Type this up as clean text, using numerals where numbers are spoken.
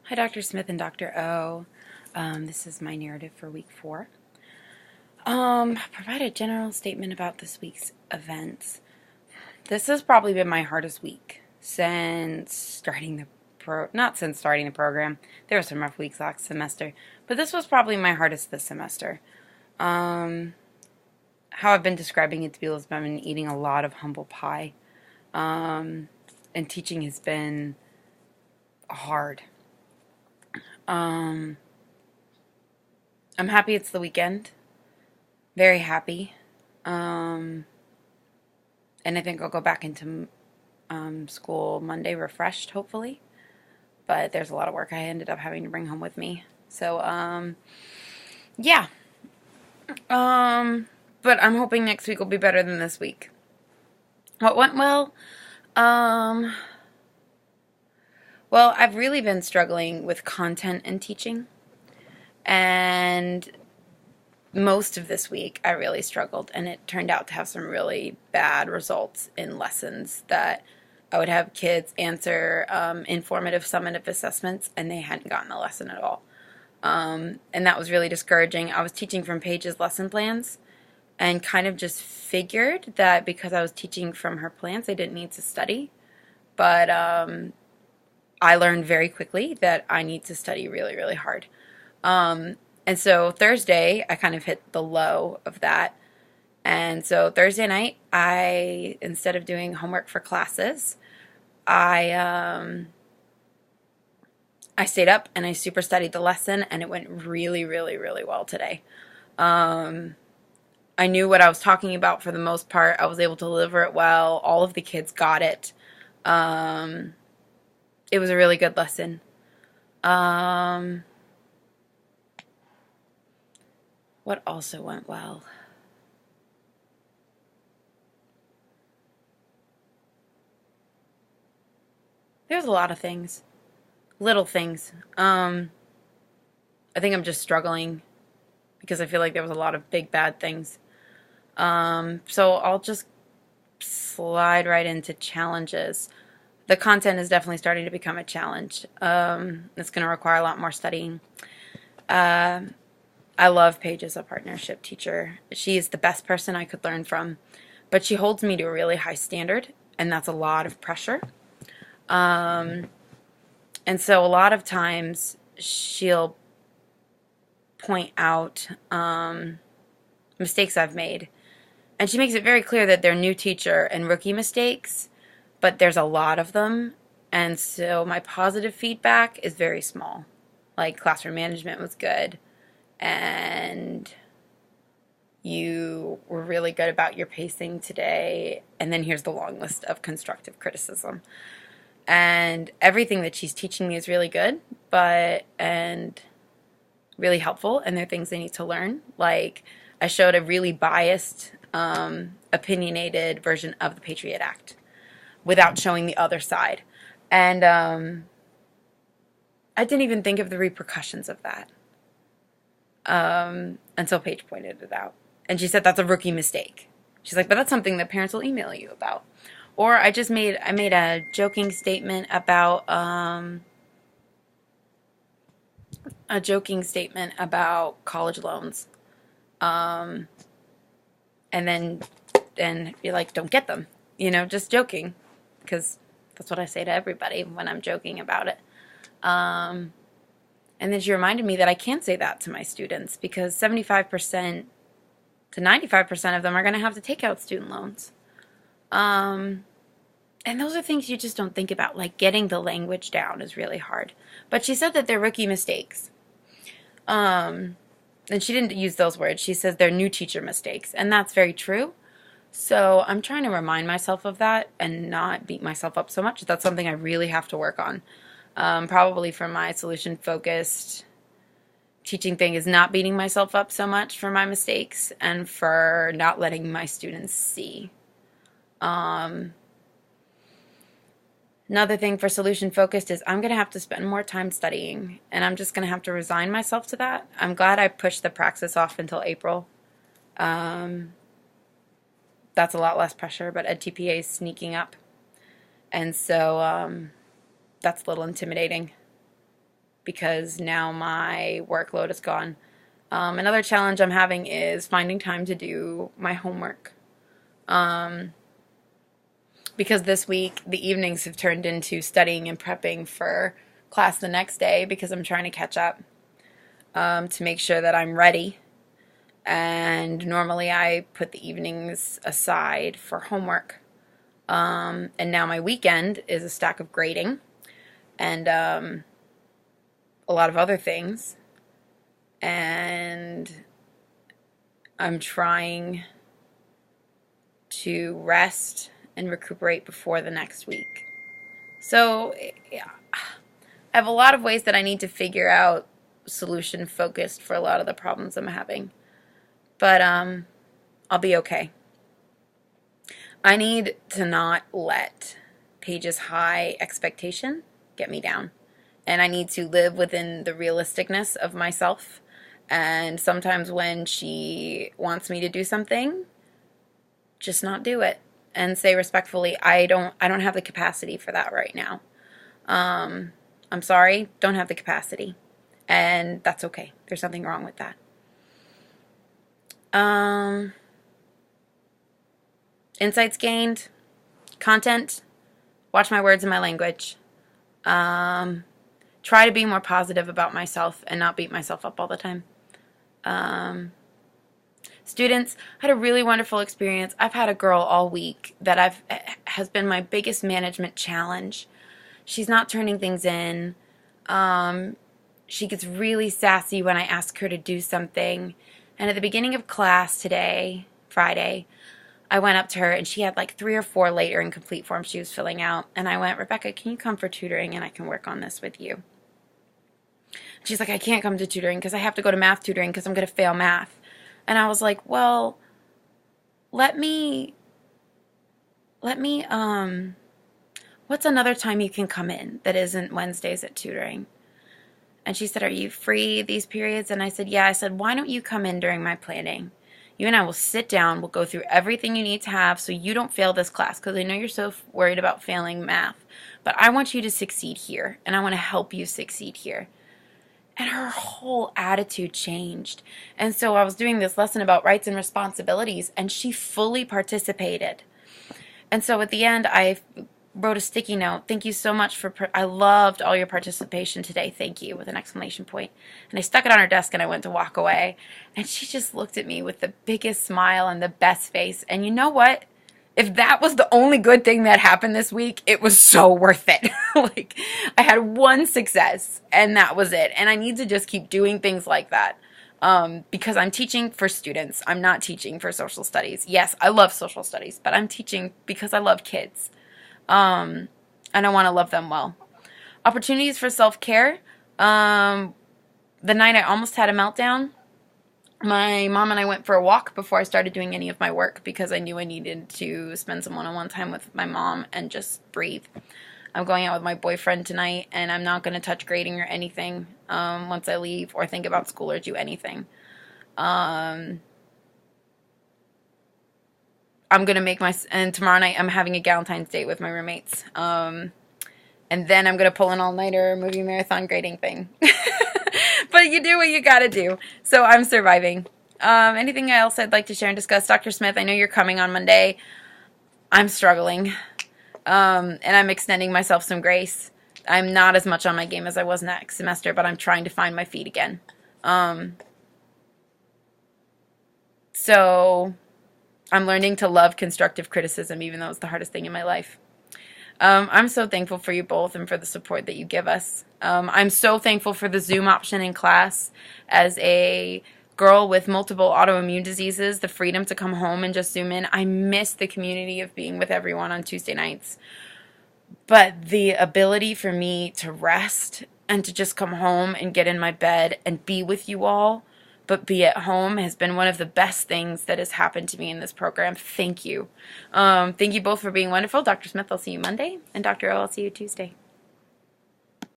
Hi, Dr. Smith and Dr. O. This is my narrative for week 4. Provide a general statement about this week's events. This has probably been my hardest week since starting the not since starting the program. There were some rough weeks last semester, but this was probably my hardest this semester. How I've been describing it to people is I've been eating a lot of humble pie, and teaching has been hard. I'm happy it's the weekend. Very happy. And I think I'll go back into school Monday refreshed, hopefully. But there's a lot of work I ended up having to bring home with me. So, yeah. But I'm hoping next week will be better than this week. What went well? Well, I've really been struggling with content and teaching. And most of this week, I really struggled, and it turned out to have some really bad results in lessons that I would have kids answer informative summative assessments, and they hadn't gotten the lesson at all. And that was really discouraging. I was teaching from Paige's lesson plans and kind of just figured that because I was teaching from her plans, I didn't need to study. But I learned very quickly that I need to study really, really hard. And so Thursday, I kind of hit the low of that. And so Thursday night, instead of doing homework for classes, I stayed up and I super studied the lesson, and it went really, really, really well today. I knew what I was talking about for the most part. I was able to deliver it well. All of the kids got it. It was a really good lesson. What also went well? There's a lot of things. Little things. I think I'm just struggling because I feel like there was a lot of big bad things. So I'll just slide right into challenges. The content is definitely starting to become a challenge. It's going to require a lot more studying. I love Paige as a partnership teacher. She is the best person I could learn from, but she holds me to a really high standard, and that's a lot of pressure. And so a lot of times she'll point out mistakes I've made, and she makes it very clear that they're new teacher and rookie mistakes, but there's a lot of them, and so my positive feedback is very small. Like, classroom management was good, and you were really good about your pacing today, and then here's the long list of constructive criticism. And everything that she's teaching me is really good, and really helpful, and there are things they need to learn. Like, I showed a really biased, opinionated version of the Patriot Act without showing the other side. And I didn't even think of the repercussions of that until Paige pointed it out. And she said that's a rookie mistake. She's like, but that's something that parents will email you about. Or I made a joking statement about college loans, and you're like, don't get them, just joking, because that's what I say to everybody when I'm joking about it. And then she reminded me that I can't say that to my students because 75% to 95% of them are going to have to take out student loans. And those are things you just don't think about. Like, getting the language down is really hard. But she said that they're rookie mistakes. And she didn't use those words. She says they're new teacher mistakes. And that's very true. So I'm trying to remind myself of that and not beat myself up so much. That's something I really have to work on. Probably for my solution-focused teaching thing is not beating myself up so much for my mistakes and for not letting my students see. Another thing for solution-focused is I'm going to have to spend more time studying, and I'm just going to have to resign myself to that. I'm glad I pushed the praxis off until April. That's a lot less pressure, but EdTPA is sneaking up. And so that's a little intimidating. because now my workload is gone. Another challenge I'm having is finding time to do my homework. Because this week the evenings have turned into studying and prepping for class the next day because I'm trying to catch up, to make sure that I'm ready. And normally I put the evenings aside for homework. And now my weekend is a stack of grading and a lot of other things. And I'm trying to rest and recuperate before the next week. So yeah, I have a lot of ways that I need to figure out solution focused for a lot of the problems I'm having. But I'll be okay. I need to not let Paige's high expectation get me down. And I need to live within the realisticness of myself. And sometimes when she wants me to do something, just not do it. And say respectfully, I don't have the capacity for that right now. I'm sorry, don't have the capacity. And that's okay. There's nothing wrong with that. Insights gained, content, watch my words and my language. Try to be more positive about myself and not beat myself up all the time. Students, I had a really wonderful experience. I've had a girl all week that has been my biggest management challenge. She's not turning things in. She gets really sassy when I ask her to do something. And at the beginning of class today, Friday, I went up to her and she had like 3 or 4 late or incomplete forms she was filling out. And I went, Rebecca, can you come for tutoring and I can work on this with you? She's like, I can't come to tutoring because I have to go to math tutoring because I'm going to fail math. And I was like, well, let me, what's another time you can come in that isn't Wednesdays at tutoring? And she said, are you free these periods? And I said, yeah. I said, why don't you come in during my planning? You and I will sit down. We'll go through everything you need to have so you don't fail this class, because I know you're so worried about failing math. But I want you to succeed here, and I want to help you succeed here. And her whole attitude changed. And so I was doing this lesson about rights and responsibilities, and she fully participated. And so at the end, I wrote a sticky note. Thank you so much I loved all your participation today. Thank you, with an exclamation point. And I stuck it on her desk and I went to walk away. And she just looked at me with the biggest smile and the best face. And you know what? If that was the only good thing that happened this week, it was so worth it. Like, I had one success and that was it. And I need to just keep doing things like that. Because I'm teaching for students. I'm not teaching for social studies. Yes, I love social studies, but I'm teaching because I love kids. And I want to love them well. Opportunities for self-care. The night I almost had a meltdown, my mom and I went for a walk before I started doing any of my work because I knew I needed to spend some one-on-one time with my mom and just breathe. I'm going out with my boyfriend tonight, and I'm not going to touch grading or anything once I leave or think about school or do anything. I'm going to make and tomorrow night I'm having a Galentine's date with my roommates. And then I'm going to pull an all-nighter movie marathon grading thing. But you do what you got to do. So I'm surviving. Anything else I'd like to share and discuss? Dr. Smith, I know you're coming on Monday. I'm struggling. And I'm extending myself some grace. I'm not as much on my game as I was next semester, but I'm trying to find my feet again. So I'm learning to love constructive criticism, even though it's the hardest thing in my life. I'm so thankful for you both and for the support that you give us. I'm so thankful for the Zoom option in class. As a girl with multiple autoimmune diseases, the freedom to come home and just Zoom in. I miss the community of being with everyone on Tuesday nights. But the ability for me to rest and to just come home and get in my bed and be with you all, but be at home, has been one of the best things that has happened to me in this program. Thank you. Thank you both for being wonderful. Dr. Smith, I'll see you Monday. And Dr. O, I'll see you Tuesday.